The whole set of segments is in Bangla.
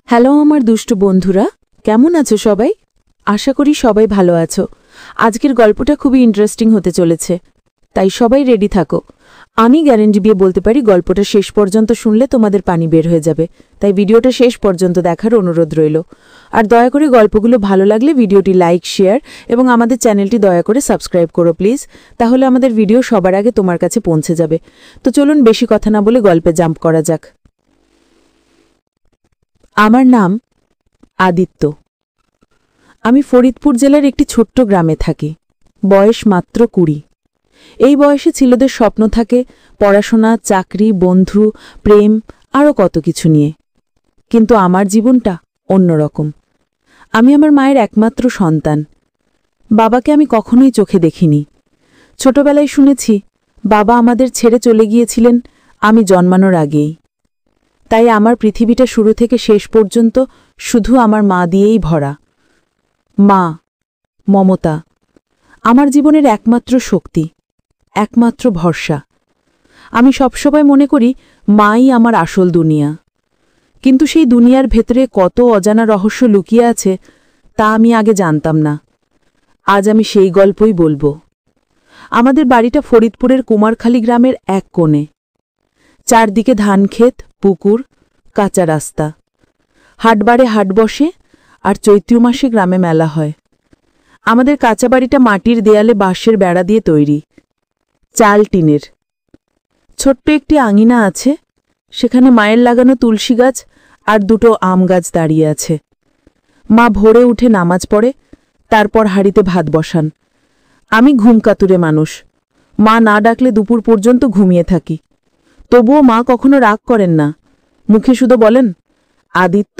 হ্যালো আমার দুষ্টু বন্ধুরা, কেমন আছো সবাই? আশা করি সবাই ভালো আছো। আজকের গল্পটা খুবই ইন্টারেস্টিং হতে চলেছে, তাই সবাই রেডি থাকো। আমি গ্যারেন্টি দিয়ে বলতে পারি গল্পটা শেষ পর্যন্ত শুনলে তোমাদের পানি বের হয়ে যাবে, তাই ভিডিওটা শেষ পর্যন্ত দেখার অনুরোধ রইল। আর দয়া করে গল্পগুলো ভালো লাগলে ভিডিওটি লাইক, শেয়ার এবং আমাদের চ্যানেলটি দয়া করে সাবস্ক্রাইব করো প্লিজ, তাহলে আমাদের ভিডিও সবার আগে তোমার কাছে পৌঁছে যাবে। তো চলুন বেশি কথা না বলে গল্পে জাম্প করা যাক। আমার নাম আদিত্য। আমি ফরিদপুর জেলার একটি ছোট্ট গ্রামে থাকি। বয়স মাত্র 20। এই বয়সে ছেলেদের স্বপ্ন থাকে পড়াশোনা, চাকরি, বন্ধু, প্রেম, আরও কত কিছু নিয়ে। কিন্তু আমার জীবনটা অন্যরকম। আমি আমার মায়ের একমাত্র সন্তান। বাবাকে আমি কখনোই চোখে দেখিনি। ছোটবেলায় শুনেছি বাবা আমাদের ছেড়ে চলে গিয়েছিলেন আমি জন্মানোর আগেই। তাই আমার পৃথিবীটা শুরু থেকে শেষ পর্যন্ত শুধু আমার মা দিয়েই ভরা। মা, মমতা, আমার জীবনের একমাত্র শক্তি, একমাত্র ভরসা। আমি সবসময় মনে করি মাই আমার আসল দুনিয়া। কিন্তু সেই দুনিয়ার ভেতরে কত অজানা রহস্য লুকিয়ে আছে তা আমি আগে জানতাম না। আজ আমি সেই গল্পই বলবো। আমাদের বাড়িটা ফরিদপুরের কুমারখালী গ্রামের এক কোণে। চারদিকে ধানক্ষেত, পুকুর, কাঁচা রাস্তা। হাটবারে হাট বসে, আর চৈত্র মাসে গ্রামে মেলা হয়। আমাদের কাঁচা বাড়িটা মাটির দেয়ালে বাঁশের বেড়া দিয়ে তৈরি, চাল টিনের। ছোট্ট একটি আঙিনা আছে, সেখানে মায়ের লাগানো তুলসী গাছ আর দুটো আম গাছ দাঁড়িয়ে আছে। মা ভোরে উঠে নামাজ পড়ে, তারপর হাঁড়িতে ভাত বসান। আমি ঘুমকাতুরে মানুষ। মা না ডাকলে দুপুর পর্যন্ত ঘুমিয়ে থাকি। তবুও মা কখনো রাগ করেন না, মুখে শুধু বলেন, আদিত্য,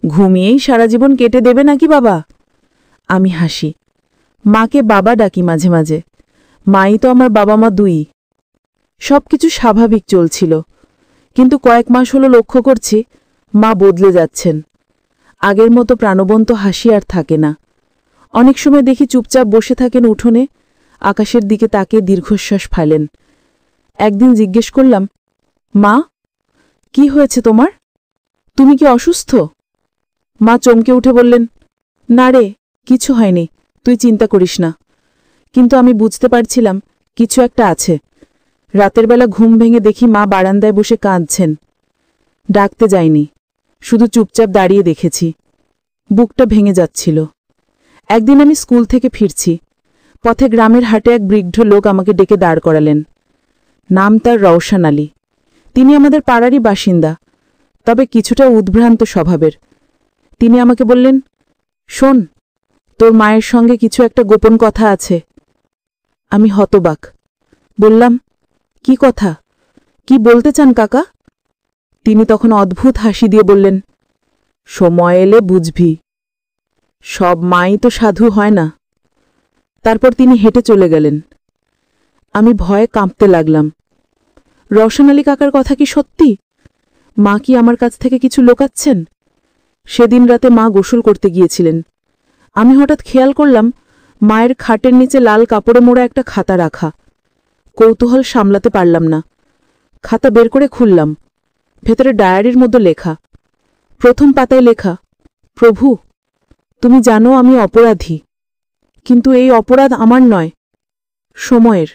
ঘুমিয়েই সারা জীবন কেটে দেবে নাকি বাবা? আমি হাসি। মাকে বাবা ডাকি মাঝে মাঝে। মাই তো আমার বাবা মা দুই। সবকিছু স্বাভাবিক চলছিল, কিন্তু কয়েক মাস হলো লক্ষ্য করছি মা বদলে যাচ্ছেন। আগের মতো প্রাণবন্ত হাসি আর থাকে না। অনেক সময় দেখি চুপচাপ বসে থাকেন উঠোনে, আকাশের দিকে তাকিয়ে দীর্ঘশ্বাস ফেলেন। একদিন জিজ্ঞেস করলাম, মা, কি হয়েছে তোমার? তুমি কি অসুস্থ? মা চমকে উঠে বললেন, না রে, কিছু হয়নি, তুই চিন্তা করিস না। কিন্তু আমি বুঝতে পারছিলাম কিছু একটা আছে। রাতের বেলা ঘুম ভেঙে দেখি মা বারান্দায় বসে কাঁদছেন। ডাকতে যাইনি, শুধু চুপচাপ দাঁড়িয়ে দেখেছি। বুকটা ভেঙে যাচ্ছিল। একদিন আমি স্কুল থেকে ফিরছি। পথে গ্রামের হাটে এক বৃদ্ধ লোক আমাকে ডেকে দাঁড় করালেন। নাম তার রওশন আলী। তিনি আমাদের পাড়ারই বাসিন্দা, তবে কিছুটা উদ্ভ্রান্ত স্বভাবের। তিনি আমাকে বললেন, শোন, তোর মায়ের সঙ্গে কিছু একটা গোপন কথা আছে। আমি হতবাক। বললাম, কি কথা? কি বলতে চান কাকা? তিনি তখন অদ্ভুত হাসি দিয়ে বললেন, সময় এলে বুঝবি। সব মাই তো সাধু হয় না। তারপর তিনি হেঁটে চলে গেলেন। আমি ভয়ে কাঁপতে লাগলাম। রওশন আলী কাকার কথা কি সত্যি? মা কি আমার কাছ থেকে কিছু লুকাচ্ছেন? সেদিন রাতে মা গোসল করতে গিয়েছিলেন। আমি হঠাৎ খেয়াল করলাম মায়ের খাটের নিচে লাল কাপড়ে মোড়া একটা খাতা রাখা। কৌতূহল সামলাতে পারলাম না। খাতা বের করে খুললাম। ভেতরে ডায়েরির মধ্যে লেখা। প্রথম পাতায় লেখা, প্রভু, তুমি জানো আমি অপরাধী, কিন্তু এই অপরাধ আমার নয়, সময়ের।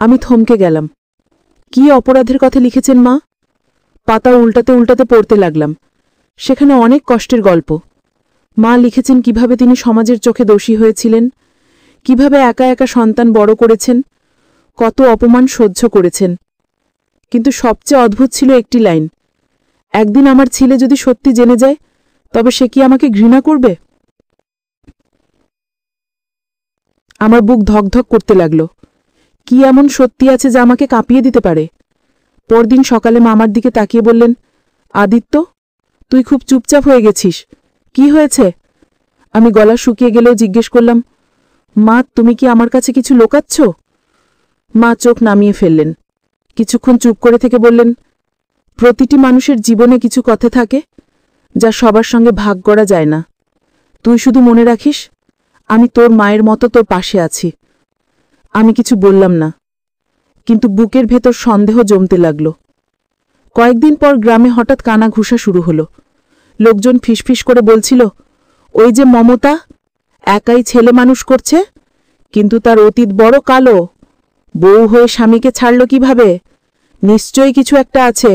আমি থমকে গেলাম। কি অপরাধের কথা লিখেছেন মা? পাতা উল্টাতে উল্টাতে পড়তে লাগলাম। সেখানে অনেক কষ্টের গল্প। মা লিখেছেন কিভাবে তিনি সমাজের চোখে দোষী হয়েছিলেন, কিভাবে একা একা সন্তান বড় করেছেন, কত অপমান সহ্য করেছেন। কিন্তু সবচেয়ে অদ্ভুত ছিল একটি লাইন, একদিন আমার ছেলে যদি সত্যি জেনে যায়, তবে সে কি আমাকে ঘৃণা করবে? আমার বুক ধকধক করতে লাগল। কি এমন সত্যি আছে যা আমাকে কাঁপিয়ে দিতে পারে? পরদিন সকালে মা আমার দিকে তাকিয়ে বললেন, আদিত্য, তুই খুব চুপচাপ হয়ে গেছিস, কি হয়েছে? আমি গলা শুকিয়ে গেলেও জিজ্ঞেস করলাম, মা, তুমি কি আমার কাছে কিছু লুকাচ্ছ? মা চোখ নামিয়ে ফেললেন। কিছুক্ষণ চুপ করে থেকে বললেন, প্রতিটি মানুষের জীবনে কিছু কথা থাকে যা সবার সঙ্গে ভাগ করা যায় না। তুই শুধু মনে রাখিস, আমি তোর মায়ের মতো তোর পাশে আছি। আমি কিছু বললাম না, কিন্তু বুকের ভেতর সন্দেহ জমতে লাগল। কয়েকদিন পর গ্রামে হঠাৎ কানাঘুষা শুরু হলো। লোকজন ফিসফিস করে বলছিল, ওই যে মমতা একাই ছেলে মানুষ করছে, কিন্তু তার অতীত বড় কালো। বউ হয়ে স্বামীকে ছাড়ল কিভাবে? নিশ্চয়ই কিছু একটা আছে।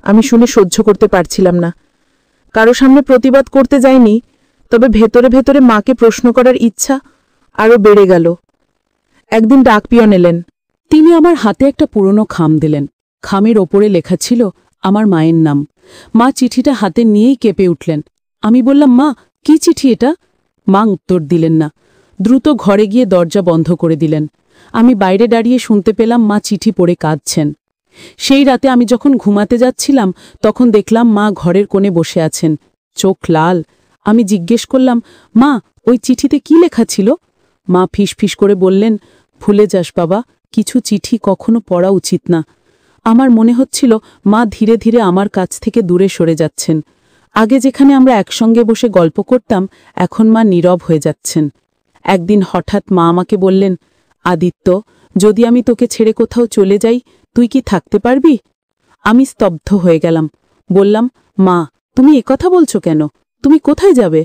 আমি শুনে সহ্য করতে পারছিলাম না। কারো সামনে প্রতিবাদ করতে যাইনি, তবে ভেতরে ভেতরে মাকে প্রশ্ন করার ইচ্ছা আরও বেড়ে গেল। একদিন ডাকপিয়ন এলেন। তিনি আমার হাতে একটা পুরনো খাম দিলেন। খামের ওপরে লেখা ছিল আমার মায়ের নাম। মা চিঠিটা হাতে নিয়েই কেঁপে উঠলেন। আমি বললাম, মা, কি চিঠি এটা? মা উত্তর দিলেন না। দ্রুত ঘরে গিয়ে দরজা বন্ধ করে দিলেন। আমি বাইরে দাঁড়িয়ে শুনতে পেলাম মা চিঠি পড়ে কাঁদছেন। সেই রাতে আমি যখন ঘুমাতে যাচ্ছিলাম তখন দেখলাম মা ঘরের কোণে বসে আছেন, চোখ লাল। আমি জিজ্ঞেস করলাম, মা, ওই চিঠিতে কি লেখা ছিল? মা ফিসফিস করে বললেন, ভুলে যাস বাবা, কিছু চিঠি কখনো পড়া উচিত না। আমার মনে হচ্ছিল মা ধীরে ধীরে আমার কাছ থেকে দূরে সরে যাচ্ছেন। আগে যেখানে আমরা একসঙ্গে বসে গল্প করতাম, এখন মা নীরব হয়ে যাচ্ছেন। একদিন হঠাৎ মা আমাকে বললেন, আদিত্য, যদি আমি তোকে ছেড়ে কোথাও চলে যাই, তুই কি থাকতে পারবি? আমি স্তব্ধ হয়ে গেলাম। বললাম, মা, তুমি একথা বলছো কেন? তুমি কোথায় যাবে?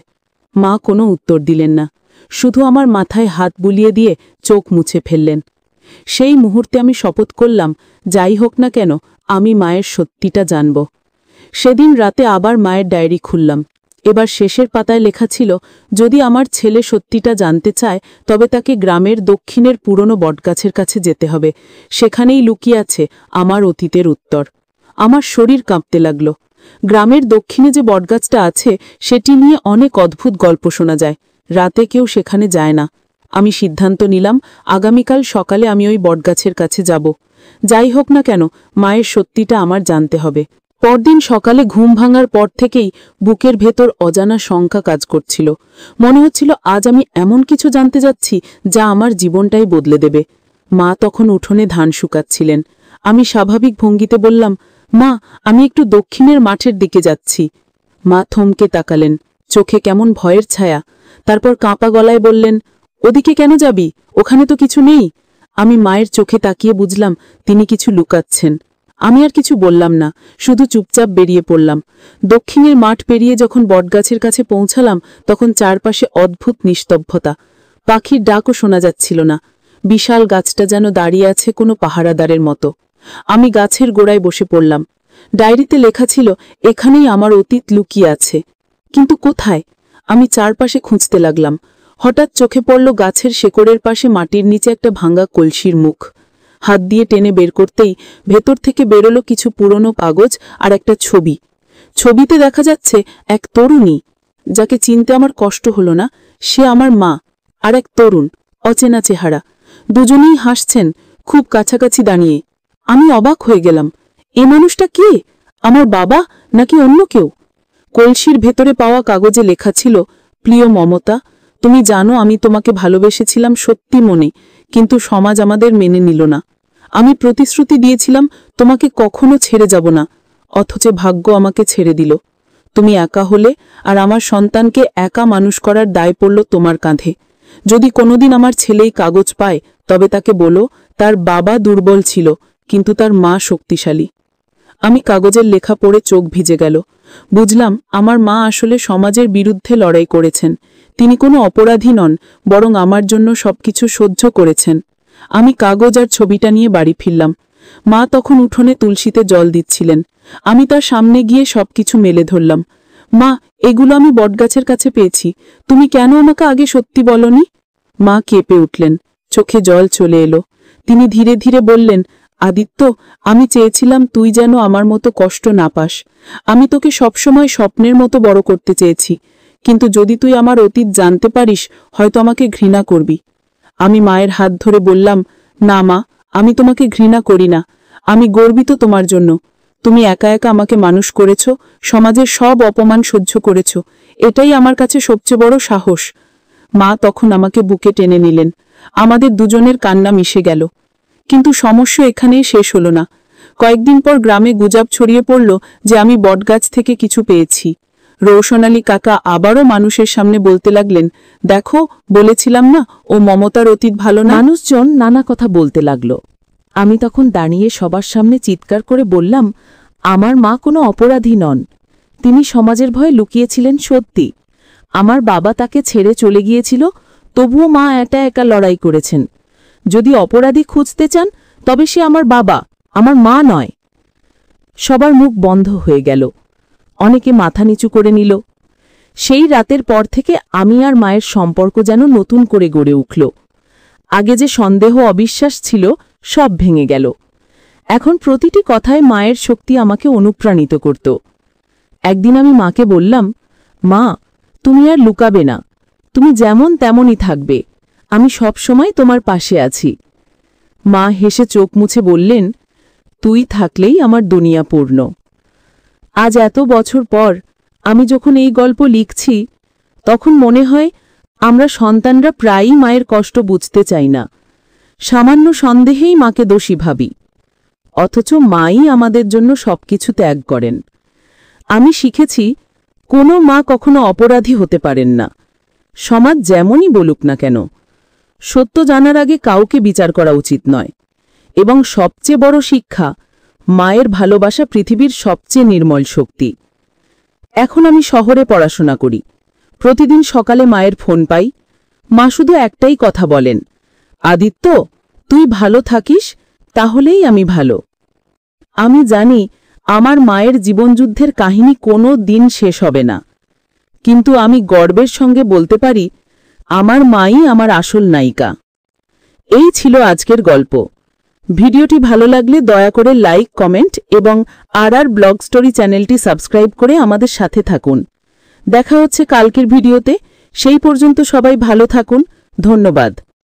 মা কোনো উত্তর দিলেন না, শুধু আমার মাথায় হাত বুলিয়ে দিয়ে চোখ মুছে ফেললেন। সেই মুহূর্তে আমি শপথ করলাম, যাই হোক না কেন আমি মায়ের সত্যিটা জানব। সেদিন রাতে আবার মায়ের ডায়েরি খুললাম। এবার শেষের পাতায় লেখা ছিল, যদি আমার ছেলে সত্যিটা জানতে চায় তবে তাকে গ্রামের দক্ষিণের পুরনো বটগাছের কাছে যেতে হবে। সেখানেই লুকিয়ে আছে আমার অতীতের উত্তর। আমার শরীর কাঁপতে লাগল। গ্রামের দক্ষিণে যে বটগাছটা আছে সেটি নিয়ে অনেক অদ্ভুত গল্প শোনা যায়। রাতে কেউ সেখানে যায় না। আমি সিদ্ধান্ত নিলাম, আগামীকাল সকালে আমি ওই বটগাছের কাছে যাব। যাই হোক না কেন মায়ের সত্যিটা আমার জানতে হবে। পরদিন সকালে ঘুম ভাঙার পর থেকেই বুকের ভেতর অজানা শঙ্কা কাজ করছিল। মনে হচ্ছিল আজ আমি এমন কিছু জানতে যাচ্ছি যা আমার জীবনটাই বদলে দেবে। মা তখন উঠোনে ধান শুকাচ্ছিলেন। আমি স্বাভাবিক ভঙ্গিতে বললাম, মা, আমি একটু দক্ষিণের মাঠের দিকে যাচ্ছি। মা থমকে তাকালেন, চোখে কেমন ভয়ের ছায়া। তারপর কাঁপা গলায় বললেন, ওদিকে কেন যাবি? ওখানে তো কিছু নেই। আমি মায়ের চোখে তাকিয়ে বুঝলাম তিনি কিছু লুকাচ্ছেন। আমি আর কিছু বললাম না, শুধু চুপচাপ বেরিয়ে পড়লাম। দক্ষিণের মাঠ পেরিয়ে যখন বটগাছের কাছে পৌঁছালাম তখন চারপাশে অদ্ভুত নিস্তব্ধতা। পাখির ডাকও শোনা যাচ্ছিল না। বিশাল গাছটা যেন দাঁড়িয়ে আছে কোনো পাহারাদারের মতো। আমি গাছের গোড়ায় বসে পড়লাম। ডায়েরিতে লেখা ছিল, এখানেই আমার অতীত লুকিয়ে আছে। কিন্তু কোথায়? আমি চারপাশে খুঁজতে লাগলাম। হঠাৎ চোখে পড়ল গাছের শেকড়ের পাশে মাটির নিচে একটা ভাঙা কলসির মুখ। হাত দিয়ে টেনে বের করতেই ভেতর থেকে বেরোলো কিছু পুরনো কাগজ আর একটা ছবি। ছবিতে দেখা যাচ্ছে এক তরুণী, যাকে চিনতে আমার কষ্ট হলো না। সে আমার মা, আর এক তরুণ অচেনা চেহারা। দুজনেই হাসছেন, খুব কাছাকাছি দাঁড়িয়ে। আমি অবাক হয়ে গেলাম। এ মানুষটা কে? আমার বাবা নাকি অন্য কেউ? কলসির ভেতরে পাওয়া কাগজে লেখা ছিল, প্রিয় মমতা, তুমি জানো আমি তোমাকে ভালোবেসেছিলাম সত্যি মনে, কিন্তু সমাজ আমাদের মেনে নিল না। আমি প্রতিশ্রুতি দিয়েছিলাম তোমাকে কখনো ছেড়ে যাব না, অথচ ভাগ্য আমাকে ছেড়ে দিল। তুমি একা হলে আর আমার সন্তানকে একা মানুষ করার দায় পড়ল তোমার কাঁধে। যদি কোনোদিন আমার ছেলেই কাগজ পায় তবে তাকে বলো তার বাবা দুর্বল ছিল কিন্তু তার মা শক্তিশালী। আমি কাগজের লেখা পড়ে চোখ ভিজে গেল। বুঝলাম আমার মা আসলে সমাজের বিরুদ্ধে লড়াই করেছেন। তিনি কোনো অপরাধী নন, বরং আমার জন্য সবকিছু সহ্য করেছেন। আমি কাগজ আর ছবিটা নিয়ে বাড়ি ফিরলাম। মা তখন উঠোনে তুলসীতে জল দিচ্ছিলেন। আমি তার সামনে গিয়ে সবকিছু মেলে ধরলাম। মা, এগুলো আমি বটগাছের কাছে পেয়েছি। তুমি কেন আমাকে আগে সত্যি বলনি? মা কেঁপে উঠলেন, চোখে জল চলে এলো। তিনি ধীরে ধীরে বললেন, আদিত্য, আমি চেয়েছিলাম তুই যেন আমার মতো কষ্ট না পাস। আমি তোকে সবসময় স্বপ্নের মতো বড় করতে চেয়েছি, কিন্তু যদি তুই আমার অতীত জানতে পারিস হয়তো আমাকে ঘৃণা করবি। আমি মায়ের হাত ধরে বললাম, না মা, আমি তোমাকে ঘৃণা করি না। আমি গর্বিত তোমার জন্য। তুমি একা একা আমাকে মানুষ করেছ, সমাজের সব অপমান সহ্য করেছ। এটাই আমার কাছে সবচেয়ে বড় সাহস। মা তখন আমাকে বুকে টেনে নিলেন। আমাদের দুজনের কান্না মিশে গেল। কিন্তু সমস্যা এখানেই শেষ হলো না। কয়েকদিন পর গ্রামে গুজব ছড়িয়ে পড়ল যে আমি বটগাছ থেকে কিছু পেয়েছি। রৌশন আলী কাকা আবারও মানুষের সামনে বলতে লাগলেন, দেখো, বলেছিলাম না ও মমতার অতীত ভালো না। মানুষজন নানা কথা বলতে লাগল। আমি তখন দাঁড়িয়ে সবার সামনে চিৎকার করে বললাম, আমার মা কোনো অপরাধী নন। তিনি সমাজের ভয়ে লুকিয়েছিলেন সত্যি। আমার বাবা তাকে ছেড়ে চলে গিয়েছিল, তবুও মা একা একা লড়াই করেছেন। যদি অপরাধী খুঁজতে চান তবে সে আমার বাবা, আমার মা নয়। সবার মুখ বন্ধ হয়ে গেল, অনেকে মাথা নিচু করে নিল। সেই রাতের পর থেকে আমি আর মায়ের সম্পর্ক যেন নতুন করে গড়ে উঠল। আগে যে সন্দেহ অবিশ্বাস ছিল সব ভেঙে গেল। এখন প্রতিটি কথায় মায়ের শক্তি আমাকে অনুপ্রাণিত করত। একদিন আমি মাকে বললাম, মা, তুমি আর লুকাবে না, তুমি যেমন তেমনই থাকবে, আমি সব সময় তোমার পাশে আছি। মা হেসে চোখ মুছে বললেন, তুই থাকলেই আমার দুনিয়া পূর্ণ। আজ এত বছর পর আমি যখন এই গল্প লিখছি, তখন মনে হয় আমরা সন্তানরা প্রায়ই মায়ের কষ্ট বুঝতে চাই না। সামান্য সন্দেহেই মাকে দোষী ভাবি, অথচ মাই আমাদের জন্য সবকিছু ত্যাগ করেন। আমি শিখেছি কোনো মা কখনো অপরাধী হতে পারেন না, সমাজ যেমনই বলুক না কেন। সত্য জানার আগে কাউকে বিচার করা উচিত নয়। এবং সবচেয়ে বড় শিক্ষা, মায়ের ভালোবাসা পৃথিবীর সবচেয়ে নির্মল শক্তি। এখন আমি শহরে পড়াশোনা করি। প্রতিদিন সকালে মায়ের ফোন পাই। মা শুধু একটাই কথা বলেন, আদিত্য, তুই ভালো থাকিস, তাহলেই আমি ভালো। আমি জানি আমার মায়ের জীবনযুদ্ধের কাহিনী কোনো দিন শেষ হবে না, কিন্তু আমি গর্বের সঙ্গে বলতে পারি আমার মাই আমার আসল নায়িকা। এই ছিল আজকের গল্প। ভিডিওটি ভালো লাগলে দয়া করে লাইক, কমেন্ট এবং আর ব্লগ স্টোরি চ্যানেলটি সাবস্ক্রাইব করে আমাদের সাথে থাকুন। দেখা হচ্ছে কালকের ভিডিওতে। সেই পর্যন্ত সবাই ভালো থাকুন। ধন্যবাদ।